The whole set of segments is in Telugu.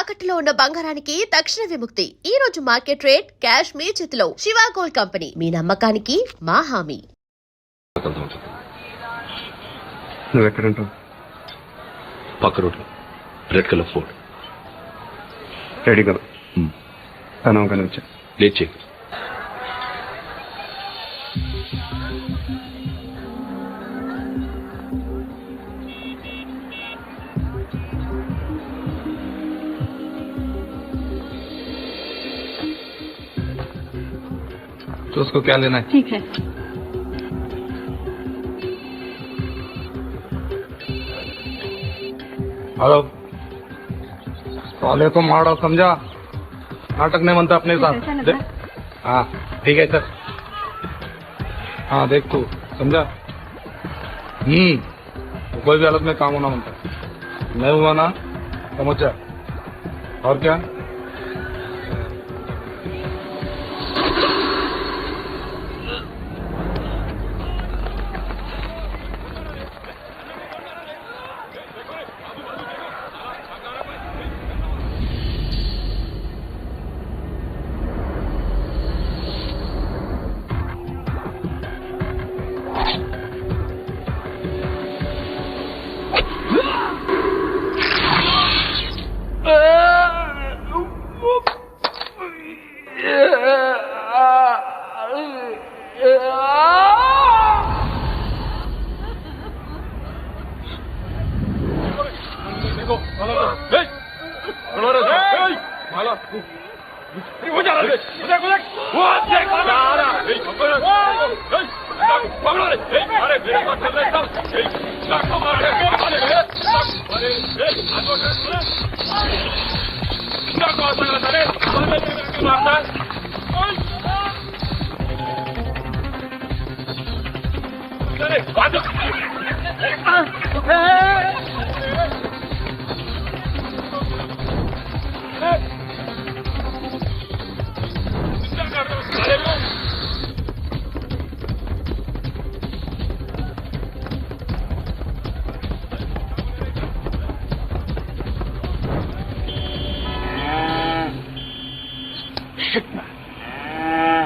తాకట్టులో ఉన్న బంగారానికి తక్షణ విముక్తి. ఈ రోజు మార్కెట్ రేట్ క్యాష్ మీ చేతిలో. శివ గోల్డ్ కంపెనీ, మీ నమ్మకానికి మా హామీ. నువ్వు ఎక్కడంటావు? పక్క రోడ్లో రెడ్ కలర్ ఫోర్డ్. రెడీ కదా? తను కానీ వచ్చా లేచి तो उसको क्या लेना है? ठीक है. हेलो, साले को मारो, समझा? नाटक नहीं बनता अपने साथ. हाँ ठीक है सर. हाँ देख तू, समझा? तो कोई भी हालत में काम होना बनता. नहीं हुआ ना, समझ जा. और क्या?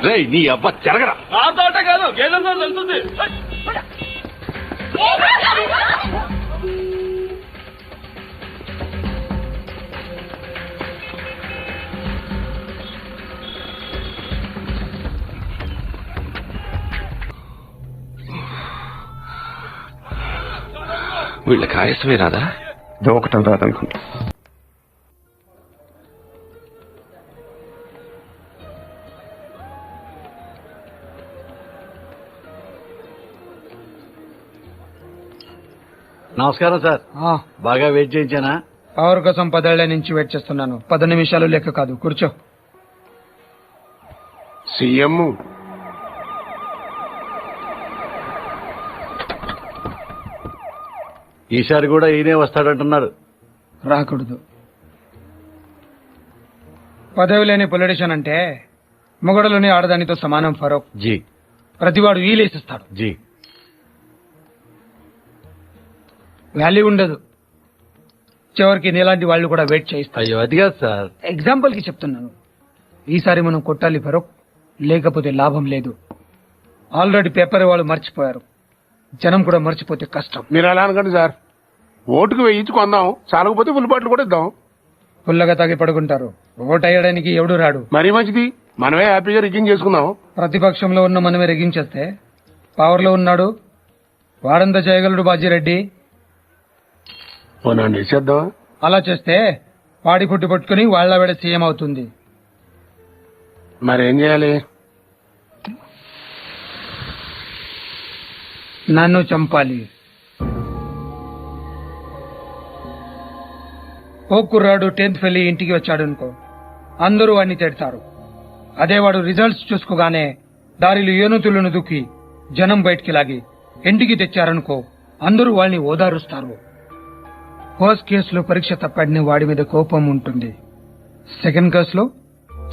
రే నీ అబ్బా చెరగరా. ఆట కాదు, గేదెలతో వెళ్తుంది. వీళ్ళకి ఆయాసమే రాదా? దూకటం రాదనుకుంటా. నమస్కారం సార్. బాగా వెయిట్ చేయించానా? పవర్ కోసం 10 ఏళ్ల నుంచి వెయిట్ చేస్తున్నాను. 10 నిమిషాలు లెక్క కాదు. కూర్చో. సీఎం ఈసారి కూడా ఈయనే వస్తాడంటున్నారు. రాకూడదు. పదవి లేని పొలిటీషియన్ అంటే మొగడలోని ఆడదానితో సమానం. ఫరూక్ జీ. ప్రతివాడు వీలేసిస్తాడు. జీ. వాల్యూ ఉండదు. చివరికి నీలాంటి వాళ్ళు కూడా వెయిట్ చేయిస్తారు. అయ్యో అది కాదు సార్. ఎగ్జాంపుల్ కి చెప్తున్నాను. ఈసారి మనం కొట్టాలి ఫరూక్, లేకపోతే లాభం లేదు. ఆల్రెడీ పేపర్ వాళ్ళు మర్చిపోయారు. జనం కూడా మర్చిపోతే కష్టం. మీరు అలా అనకండి సార్. ఓటుకు వేయించుకుందాం, చాలకపోతే ఫుల్ బాటిల్ కూడా ఇద్దాం. పుల్లగా తాగి పడుకుంటారు. ఓటు అయ్యడానికి ఎవడు రాడు. మరీ మంచిది, మనమే హ్యాపీగా రిగ్గింగ్ చేసుకుందాం. ప్రతిపక్షంలో ఉన్న మనమే రెగించేస్తే పవర్ లో ఉన్నాడు వారంతా చేయగలడు బాజీరెడ్డి. నన్ను ఇచ్చేద్దామా? అలా చేస్తే వాడి పుట్టి పట్టుకుని వాళ్ల వేడ సీఎం అవుతుంది. మరేం చేయాలి? నన్ను చంపాలి. ఓ కుర్రాడు 10th ఫెయిల్ ఇంటికి వచ్చాడనుకో, అందరూ వాడిని తిడతారు. అదే వాడు రిజల్ట్స్ చూసుకోగానే దారిలో ఏనుతులను దుక్కి జనం బయటికి లాగి ఇంటికి తెచ్చారనుకో, అందరూ వాళ్ళని ఓదారుస్తారు. ఫస్ట్ కేసులో పరీక్ష తప్పాడిని వాడి మీద కోపం ఉంటుంది. సెకండ్ కేసులో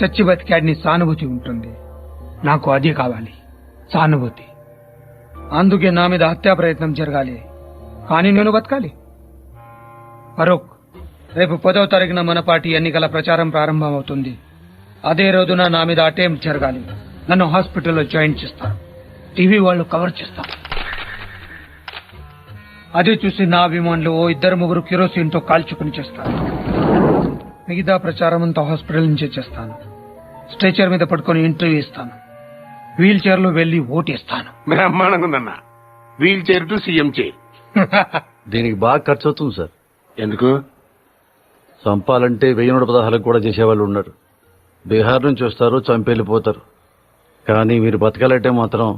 చచ్చి బతికాడిని సానుభూతి ఉంటుంది. నాకు అదే కావాలి, సానుభూతి. అందుకే నా మీద హత్యా ప్రయత్నం జరగాలి, కానీ నేను బతకాలి. ఫరూక్, రేపు 10వ తారీఖున మన పార్టీ ఎన్నికల ప్రచారం ప్రారంభమవుతుంది. అదే రోజున నా మీద అటెంప్ట్ జరగాలి. నన్ను హాస్పిటల్లో జాయిన్ చేస్తారు. టీవీ వాళ్ళు కవర్ చేస్తారు. అది చూసి నా అభిమానులు ఓ 2-3 కిరోసిన్తో కాల్చుకుని చేస్తారు. మిగతా ప్రచారం అంతా హాస్పిటల్ నుంచే చేస్తాను. స్ట్రెచర్ మీద పట్టుకుని ఇంటర్వ్యూ ఇస్తాను. వీల్ చైర్ లో వెళ్లి ఓటేస్తాను. బ్రహ్మాండంగా ఉందన్న. Wheelchair to CM chair. దీనికి బాగా ఖర్చు అవుతుంది సార్. ఎందుకు? చంపాలంటే 1116 కూడా చేసేవాళ్ళు ఉన్నారు. బీహార్ నుంచి వస్తారు, చంపేళ్ళిపోతారు. కానీ మీరు బతకాలంటే మాత్రం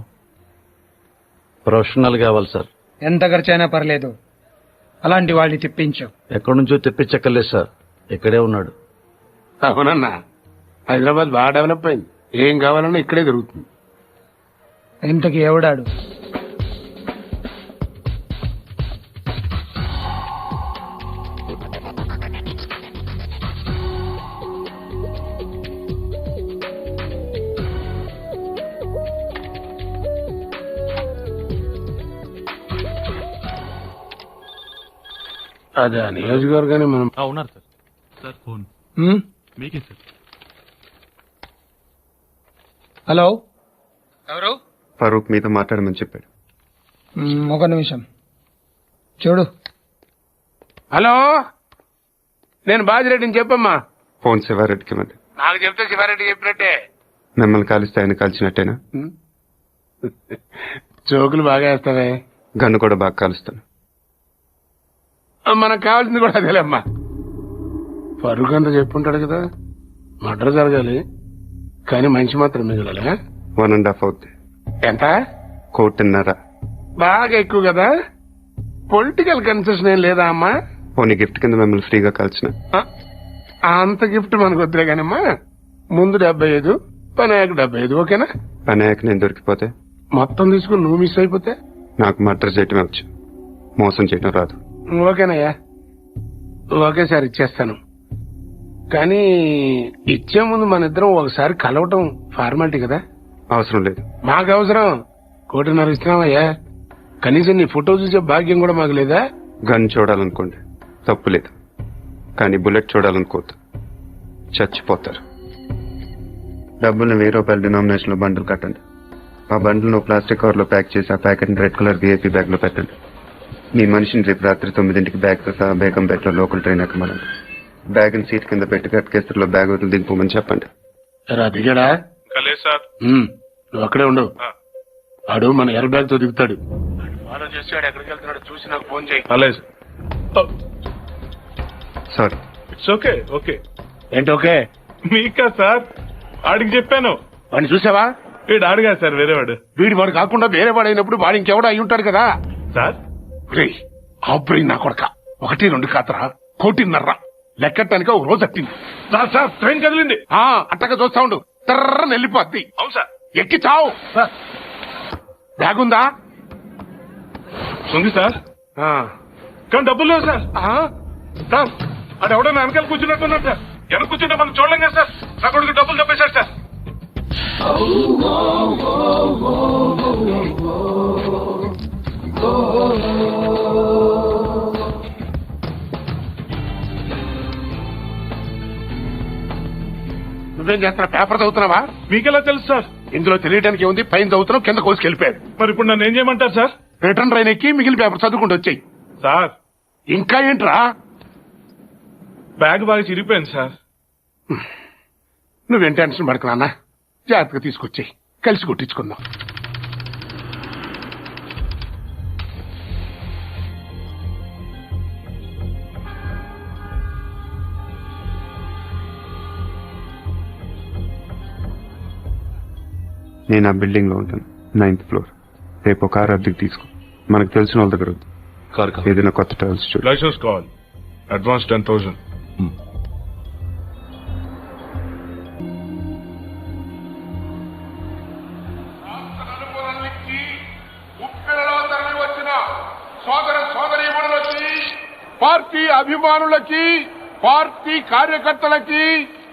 ప్రొఫెషనల్ కావాలి సార్. ఎంత ఖర్చైనా పర్లేదు, అలాంటి వాళ్ళని తెప్పించు. ఎక్కడి నుంచో తెప్పించక్కర్లేదు సార్, ఇక్కడే ఉన్నాడు. అవునన్నా, హైదరాబాద్ బాగా డెవలప్ అయింది. ఏం కావాలన్నా ఇక్కడే దొరుకుతుంది. ఇంతకి ఎవడాడు? అదే నియోజకవర్గాన్ని మనం ఉన్నారు సార్. సార్ ఫోన్ మీకే సార్. హలో, ఎవరు? ఫరూక్ మీతో మాట్లాడమని చెప్పాడు. ఒక నిమిషం చూడు. హలో, నేను బాజిరెడ్డిని చెప్పమ్మా. ఫోన్ శివారెడ్డికి ఇవ్వండి. నాకు చెప్తే శివారెడ్డి చెప్పినట్టే. మిమ్మల్ని కాలిస్తే ఆయన కాల్చినట్టేనా? జోకులు బాగా వేస్తావే. గన్ను కూడా బాగా కాలుస్తాను. మనకు కావాల్సింది కూడా అదేలేమ్మా. ఫరూక్ అంతా చెప్పుంటాడు కదా, మర్డర్ జరగాలి కానీ మనిషి మాత్రం మిగలాలి. 1.5 అవుద్ది. ఎంత? 1.5. బాగా ఎక్కువ కదా. పొలిటికల్ కన్సెషన్ ఏం లేదా అమ్మా? పోనీ గిఫ్ట్ కింద మిమ్మల్ని ఫ్రీగా కాల్చిన. అంత గిఫ్ట్ మనకు వద్దులే కానమ్మా. ముందు 75, పని అయ్యాక 75, ఓకేనా? పని అయ్యాక నేను దొరికిపోతే మొత్తం తీసుకుని నువ్వు మిస్ అయిపోతే నాకు మర్డర్ చేయటమే వచ్చు, మోసం చేయటం రాదు. ఓకేనయ్యా, ఒకేసారి ఇచ్చేస్తాను. కానీ ఇచ్చే ముందు మన ఇద్దరం ఒకసారి కలవటం ఫార్మాలిటీ కదా. అవసరం లేదు. మాకు అవసరం. 1.5 ఇస్తున్నామయ్యా. కనీసం నీ ఫోటో చూసే భాగ్యం కూడా మాకు లేదా? గన్ చూడాలనుకోండి, తప్పు లేదు. కానీ బుల్లెట్ చూడాలనుకోవద్దు, చచ్చిపోతారు. డబ్బుల్ని 1000 రూపాయల డినామినేషన్ లో బండ్లు కట్టండి. ఆ బండ్లను ప్లాస్టిక్ కవర్ లో ప్యాక్ చేసి ఆ packet red colour VIP bag లో పెట్టండి. మీ మనిషిని రేపు రాత్రి 9ంటికి బ్యాగ్ తో సహా బేగంపేటలో లోకల్ ట్రైన్ ఎక్కమనండి. బ్యాగ్ ని సీట్ కింద పెట్టి కట్కేస్తలో బ్యాగ్ వదిలి దిగిపోమని చెప్పండి. దిగాడా? నువ్వు అక్కడే ఉండవు. ఆడు మన ఎయిర్ బ్యాగ్ తో దిగుతాడు. ఫాలో చేసి వాడు ఎక్కడికి వెళ్తున్నాడు చూసి నాకు ఫోన్ చేయి. అలాగే సారీ. It's okay. ఓకే ఏంటి ఓకే? మీకా సార్? ఆడికి చెప్పాను. వాడిని చూసావా? వీడు ఆడుగా సార్, వేరేవాడు. వీడి వాడు కాకుండా వేరే వాడు అయినప్పుడు వాడు ఇంకెవడో అయి ఉంటాడు కదా సార్. ఆబ్రీ నా కొడక 1-2 కాతరా 1.5 లెక్కటానికి ఒక రోజు అట్టింది. సార్ సార్ ట్రైన్ కదిలింది. అట్టగా చూస్తా ఉండు, తర్రని వెళ్ళిపోద్ది. అవును సార్. ఎక్కి చావు. బ్యాగ్ ఉందా? ఉంది సార్, కానీ డబ్బులు లేవు సార్. సార్ అది ఎవడో నా వెనకాల కూర్చున్నట్టున్నాడు సార్. వెనక కూర్చుంటే మనం చూడలేం కదా సార్. నా కొడుకు డబ్బులు తప్పేశాడు సార్. నువ్వేం చేస్తున్నా? పేపర్ చదువుతున్నావా? మీకెలా తెలుసు సార్? ఇందులో తెలియడానికి ఏముంది? పైన చదువుతున్నావు, కింద కోసుకెళ్ళిపోయాడు. మరి ఇప్పుడు నన్ను ఏం చేయమంటారు సార్? రిటర్న్ ట్రైన్ ఎక్కి మిగిలిన పేపర్ చదువుకుంటూ వచ్చాయి. సార్ ఇంకా ఏంట్రా? బ్యాగ్ బాగా చిరిగిపోయింది సార్. నువ్వేం టెన్షన్ పడుకున్నా, జాగ్రత్తగా తీసుకొచ్చాయి, కలిసి కొట్టించుకుందాం. నేను ఆ బిల్డింగ్ లో ఉంటాను, 9th ఫ్లోర్. రేపు కార్ అద్దెకి తీసుకో. మనకు తెలిసిన వాళ్ళ దగ్గర వద్దు. కార్ ఏదైనా కొత్త ట్రావెల్స్ చూడు. లైసెన్స్ కావాలి. అడ్వాన్స్ 10,000. సోదర సోదరీమణులకి, పార్టీ అభిమానులకి, పార్టీ కార్యకర్తలకి,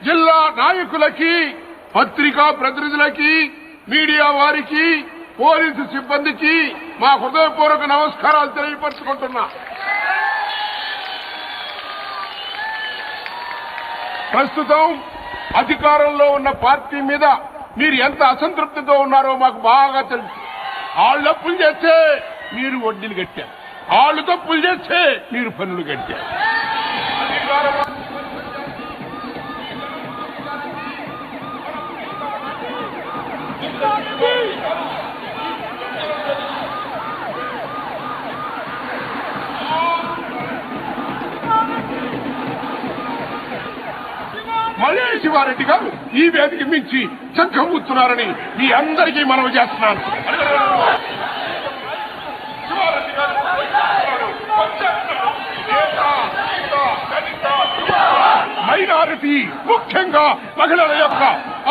జిల్లా నాయకులకి, పత్రికా ప్రతినిధులకి, మీడియా వారికి, పోలీసు సిబ్బందికి మా హృదయపూర్వక నమస్కారాలు తెలియపరుచుకుంటున్నా. ప్రస్తుతం అధికారంలో ఉన్న పార్టీ మీద మీరు ఎంత అసంతృప్తితో ఉన్నారో మాకు బాగా తెలుసు. వాళ్ళు అప్పులు చేస్తే మీరు వడ్డీలు కట్టారు, వాళ్ళు తప్పులు చేస్తే మీరు పన్నులు కట్టారు. మళ్ళీ శివారెడ్డి గారు ఈ వేదిక మించి చక్కం కూర్చున్నారని మీ అందరికీ మనవి చేస్తున్నాను. శివారెడ్డి గారు మైనారిటీ, ముఖ్యంగా మహిళల యొక్క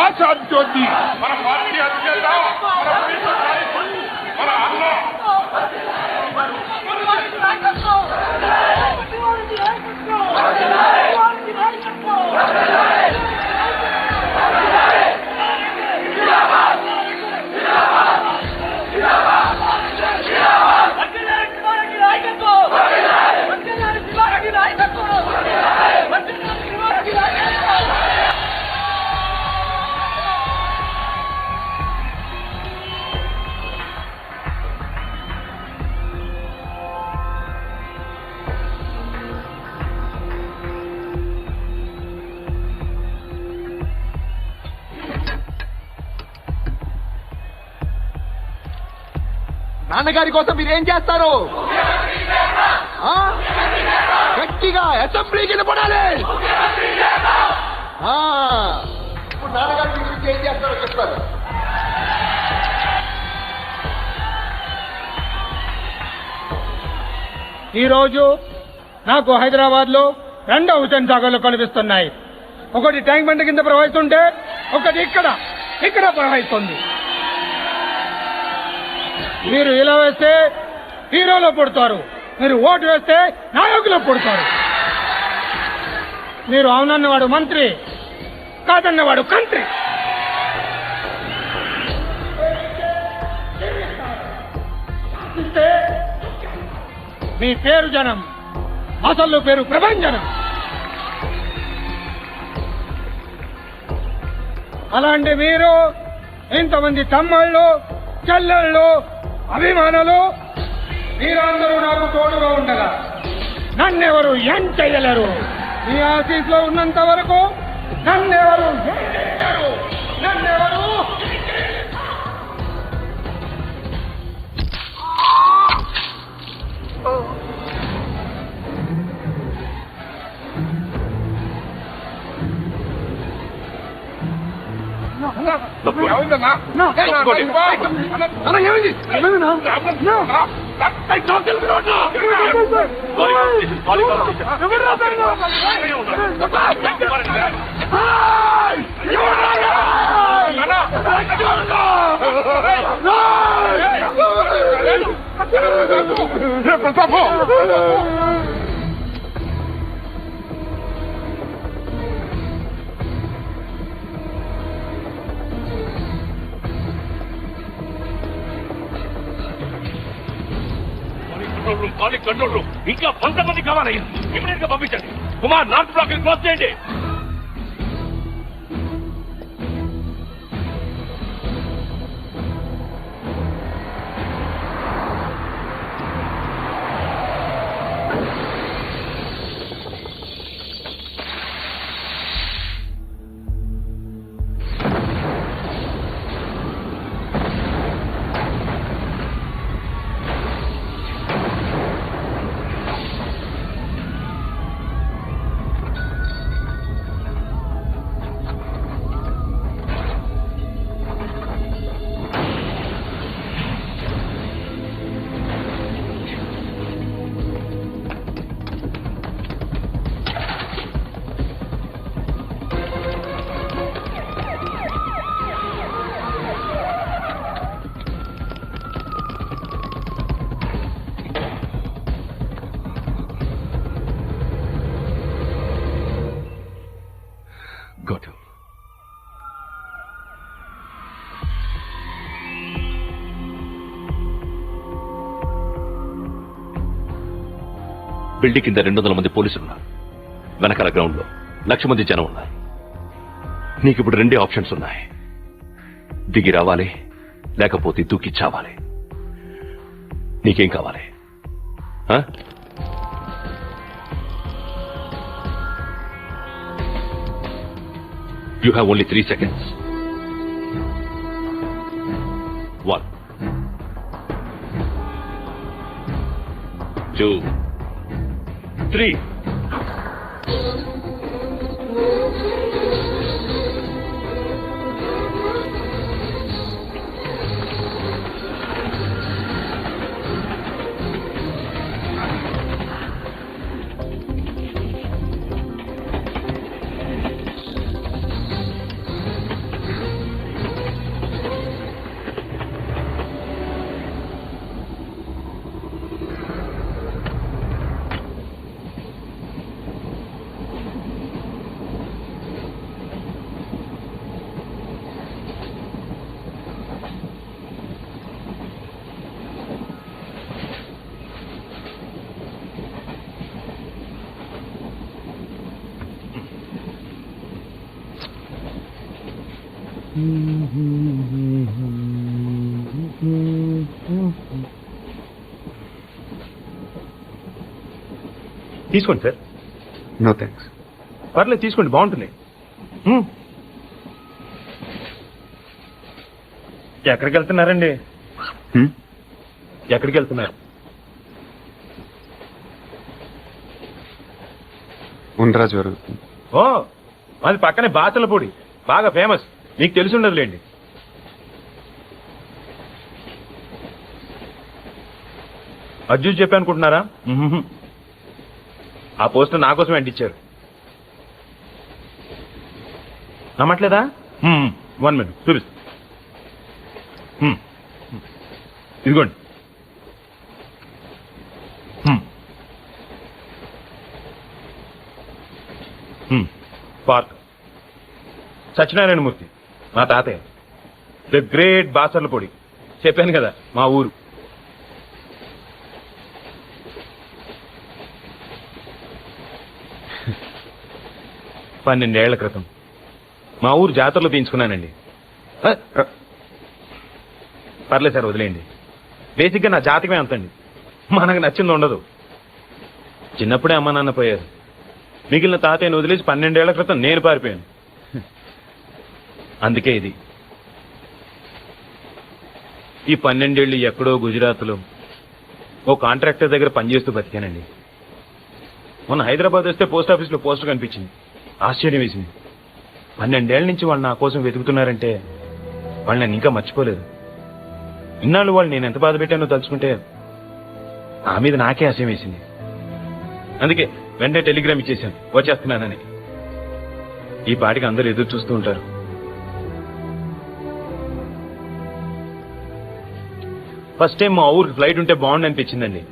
ఆశాజ్యోతి మన పార్టీ అధినేత, మన అన్న నాన్నగారి కోసం మీరేం చేస్తారు? గట్టిగా అసెంబ్లీకి నిలబడాలి. ఇప్పుడు నాన్నగారి గురించి ఏం చేస్తారో చెప్తారు. ఈరోజు నాకు హైదరాబాద్ లో 2 హుసేన్ సాగర్లు కనిపిస్తున్నాయి. ఒకటి ట్యాంక్ బండ్ కింద ప్రవహిస్తుంటే ఒకటి ఇక్కడ ప్రవహిస్తుంది. మీరు ఇలా వేస్తే హీరోలో పుడతారు, మీరు ఓటు వేస్తే నాయకులో పుడతారు. మీరు అవునన్నవాడు మంత్రి, కాదన్నవాడు కంత్రి. మీ పేరు జనం, అసలు పేరు ప్రభంజనం. అలాంటి మీరు ఇంతమంది తమ్ముళ్ళు, చెల్లెళ్ళు, అభిమానులు మీరందరూ నాకు తోడుగా ఉండగా నన్నెవరు ఏం చెయ్యలేరు. మీ ఆఫీస్ లో ఉన్నంత వరకు నన్నెవరు కంట్రోల్ రూమ్ ఇంకా 100 మంది కావాలి. ఇమీడియట్ గా పంపించండి. కుమార్, నార్త్ బ్లాక్ క్లోజ్ చేయండి. బిల్డింగ్ కింద 200 మంది పోలీసులున్నారు. వెనకాల గ్రౌండ్ లో 1,00,000 మంది జనం ఉన్నారు. నీకు ఇప్పుడు 2 ఆప్షన్స్ ఉన్నాయి. దిగి రావాలి, లేకపోతే దూకి చావాలి. నీకేం కావాలి? You have only 3 seconds. 1, 2, 3. తీసుకోండి సార్. No thanks. పర్లేదు తీసుకోండి, బాగుంటుంది. ఎక్కడికి వెళ్తున్నారండి? ఎక్కడికి వెళ్తున్నారు? ఉండరాజు జరుగుతుంది. ఓ, మాది పక్కనే బాచలపూడి, బాగా ఫేమస్. మీకు తెలిసి ఉండదులేండి. అజ్జు చెప్పి అనుకుంటున్నారా? ఆ పోస్టర్ నా కోసం అంటించారు. నమ్మట్లేదా? 1 minute చూపిస్తా. ఇదిగోండి. పార్క్ సత్యనారాయణమూర్తి మా తాతయ్య, ద గ్రేట్ బాసర్లపూడి. చెప్పాను కదా మా ఊరు. పన్నెండేళ్ల క్రితం మా ఊరు జాతరలో తీయించుకున్నానండి. పర్లేదు సార్, వదిలేయండి. బేసిక్గా నా జాతకమే అంతండి, మనకు నచ్చింది ఉండదు. చిన్నప్పుడే అమ్మ నాన్న పోయారు. మిగిలిన తాతయ్యను వదిలేసి 12 ఏళ్ల క్రితం నేను పారిపోయాను. అందుకే ఇది. ఈ 12 ఏళ్ళు ఎక్కడో గుజరాత్లో ఓ కాంట్రాక్టర్ దగ్గర పనిచేస్తూ బతికానండి. మొన్న హైదరాబాద్ వస్తే పోస్ట్ ఆఫీస్లో పోస్టర్ కనిపించింది. ఆశ్చర్యం వేసింది. 12 ఏళ్ల నుంచి వాళ్ళు నా కోసం వెతుకుతున్నారంటే వాళ్ళు నన్ను ఇంకా మర్చిపోలేదు. ఇన్నాళ్ళు వాళ్ళు నేను ఎంత బాధ పెట్టానో తలుచుకుంటే నా మీద నాకే ఆశయం వేసింది. అందుకే వెంటనే టెలిగ్రామ్ ఇచ్చేసాను, వచ్చేస్తున్నానని. ఈ పాటికి అందరూ ఎదురు చూస్తూ ఉంటారు. ఫస్ట్ టైం మా ఊరికి ఫ్లైట్ ఉంటే బాగుండి అనిపించిందండి.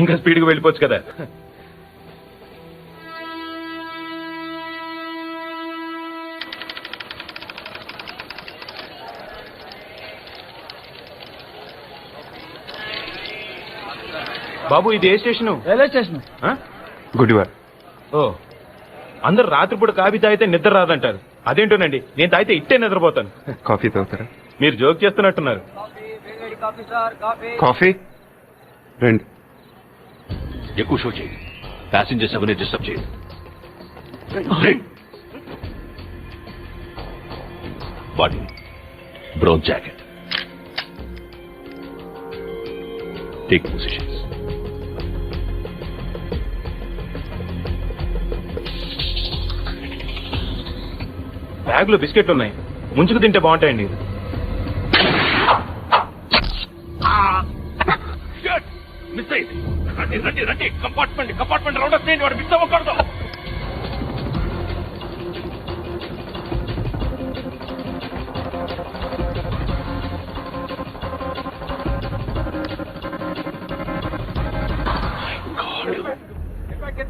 ఇంకా స్పీడ్గా వెళ్ళిపోవచ్చు కదా. బాబు, ఇది ఏ స్టేషను? Railway station. గుడివాడ. ఓ, అందరు రాత్రిపూట కాఫీ తాగితే నిద్ర రాదంటారు. అదేంటోనండి, నేను తాగితే ఇట్టే నిద్రపోతాను. కాఫీ తాగుతారా? మీరు జోక్ చేస్తున్నట్టున్నారు. కాఫీ రండి. ఎక్కువ షో చేయి, ప్యాసింజర్స్ ఎవరిని డిస్టర్బ్ చేయదు. Body brown jacket, take positions. Bag లో బిస్కెట్లు ఉన్నాయి, ముంచుకు తింటే బాగుంటాయండి. మిస్ అయింది. రండి రండి రండి, కంపార్ట్మెంట్ రౌండ్ అప్ చేయండి, వాడు మిస్ అవ్వకూడదు.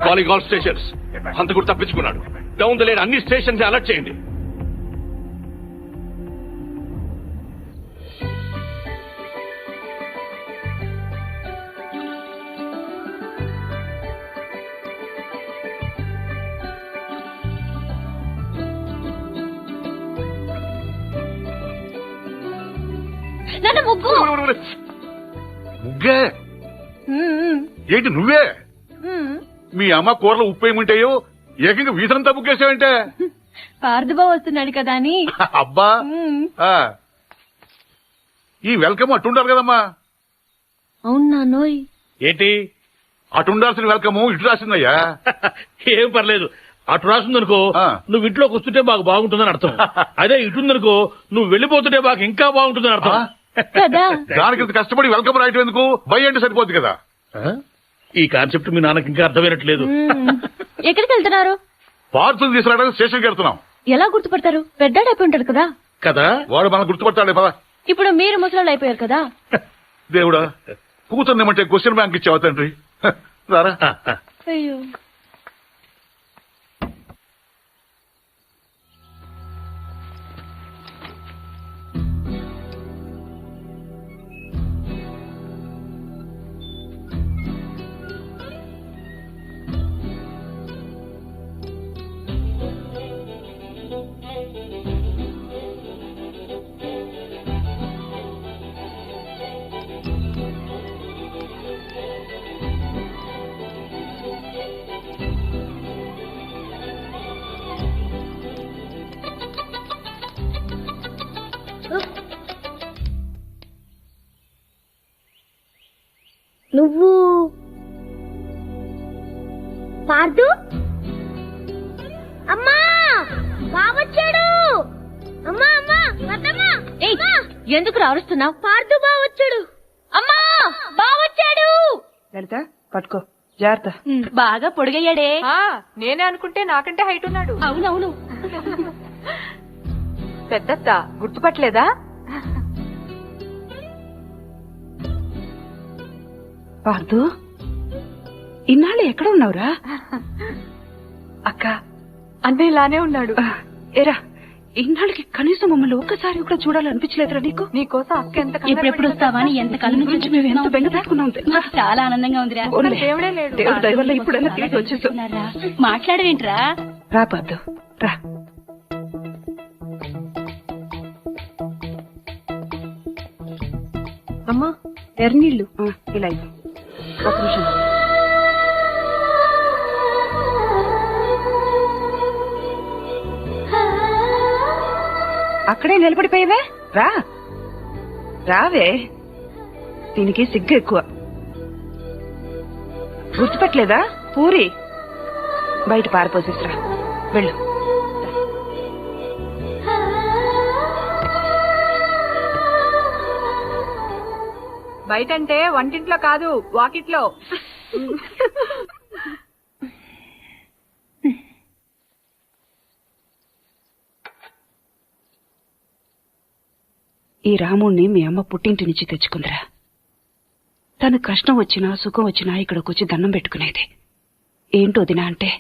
Calling all stations. హంతకుడు తప్పించుకున్నాడు. డౌన్ ద లేన్ అన్ని స్టేషన్స్ అలర్ట్ చేయండి. ముగ్గు ముగ్గే ఏంటి నువ్వే మీ అమ్మ కూరలో ఉప్పు ఏముంటాయో ఏకంగా వీసంతా ముగ్గేసావంటే పార్థుబా వస్తున్నాడు కదా అని అబ్బా ఈ వెల్కమ్ అట్టుండాలి కదమ్మా. అవునా నోయ్ ఏంటి అటుండాల్సిన వెల్కమ్ ఇటు రాసిందయ్యా. ఏం పర్లేదు, అటు రాసిందనుకో నువ్వు ఇంట్లోకి వస్తుంటే మాకు బాగుంటుందని అర్థం. అదే ఇటుందనుకో నువ్వు వెళ్ళిపోతుంటే మాకు ఇంకా బాగుంటుందని అర్థం కదా. దానికి ఇంత కష్టపడి వెల్కమ్ రాయటం ఎందుకు? బై అంటే సరిపోద్ది కదా. ఈ కాన్సెప్ట్ మీ నాన్నకి ఇంకా అర్థమైనట్లేదు. ఎక్కడికి వెళ్తున్నారు? పార్సల్ తీసుకురావడానికి స్టేషన్కి వెళ్తున్నాం. ఎలా గుర్తుపడతారు? పెద్దాడైపోయి ఉంటాడు కదా. కదా వాడు మనం గుర్తుపడతాడే పదా. ఇప్పుడు మీరు ముసలాళ్ళు అయిపోయారు కదా. దేవుడా, కూతుర్నేమంటే క్వశ్చన్ బ్యాంక్ ఇచ్చావా తండ్రి? రారా. అయ్యో నువ్వు పార్దు? అమ్మా బావొచ్చాడు. అమ్మా అమ్మా రతమ్మా. ఎందుకు రారుస్తున్నావు? పార్దు బావొచ్చాడు. అమ్మా బావొచ్చాడు. లలిత పట్టుకో, జాగ్రత్త. బాగా పొడిగయ్యాడే. నేనే అనుకుంటే నాకంటే హైట్ ఉన్నాడు. అవునవును. పెద్దత్త గుర్తుపట్టలేదా? పార్దు, ఇన్నాళ్ళు ఎక్కడ ఉన్నావురా? అక్క అన్నయ్య ఇలానే ఉన్నాడు. ఏరా, ఇన్నాళ్ళకి కనీసం మమ్మల్ని ఒక్కసారి కూడా చూడాలనిపించలేదురా నీకు? నీకోసం అక్క ఎంత ఎప్పుడెప్పుడు వస్తావా అని ఎంత కళ్ళ నుంచి మేము ఎంత బెంగ పెట్టుకున్నాం. చాలా ఆనందంగా ఉందిరా. దేవుడే లేడు. దేవుడి దయ వల్ల ఇప్పుడైనా తిరిగి వచ్చేసాం. మాట్లాడవేంట్రా? రా పార్దు రా. అమ్మా ఎర్నీళ్ళు ఇలా ఇవ్వు. ఒక నిమిషం. అక్కడే నిలబడిపోయావే, రా రావే. దీనికి సిగ్గు ఎక్కువ. గుర్తుపట్టలేదా? పూరి బయట పారిపోసేసిరా, వెళ్ళు. బయటంటే వంటింట్లో కాదు, వాకిట్లో. ఈ రాముణ్ణి మీ అమ్మ పుట్టింటి నుంచి తెచ్చుకుందిరా. తను కష్టం వచ్చినా సుఖం వచ్చినా ఇక్కడికి వచ్చి దండం పెట్టుకునేది. ఏంటో దినా అంటే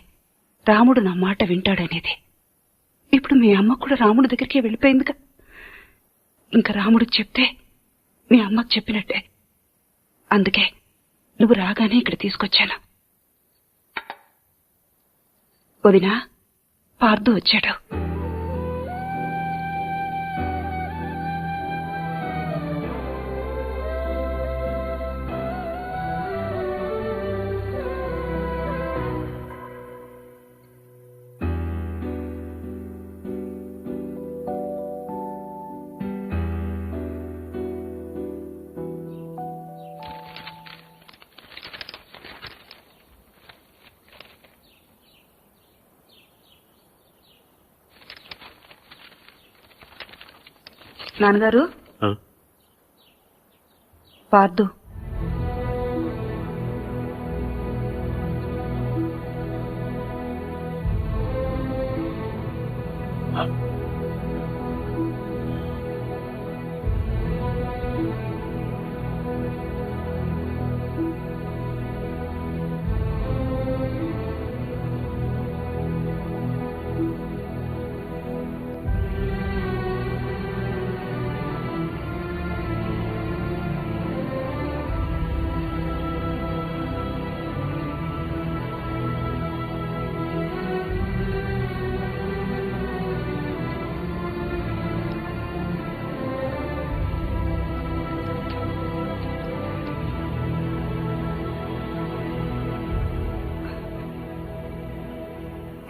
రాముడు నా మాట వింటాడనేది. ఇప్పుడు మీ అమ్మ కూడా రాముడి దగ్గరికి వెళ్ళిపోయిందిగా. ఇంకా రాముడికి చెప్తే మీ అమ్మకు చెప్పినట్టే. అందుకే నువ్వు రాగానే ఇక్కడ తీసుకొచ్చాను. వదినా, పార్దు వచ్చాడు. నాన్నగారు, పార్దు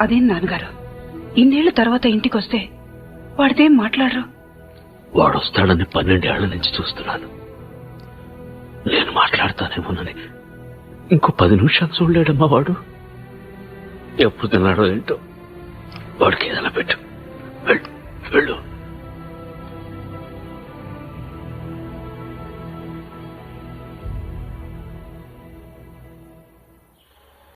అదేం నాన్నగారు, ఇన్నేళ్ల తర్వాత ఇంటికొస్తే వాడితేం మాట్లాడరు? వాడు వస్తాడని 12 ఏళ్ల నుంచి చూస్తున్నాను. నేను మాట్లాడతానేమోనని ఇంకో 10 నిమిషాలు చూడలేడమ్మా వాడు. ఎప్పుడు తిన్నాడో ఏంటో. వాడికి ఏదైనా పెట్టు.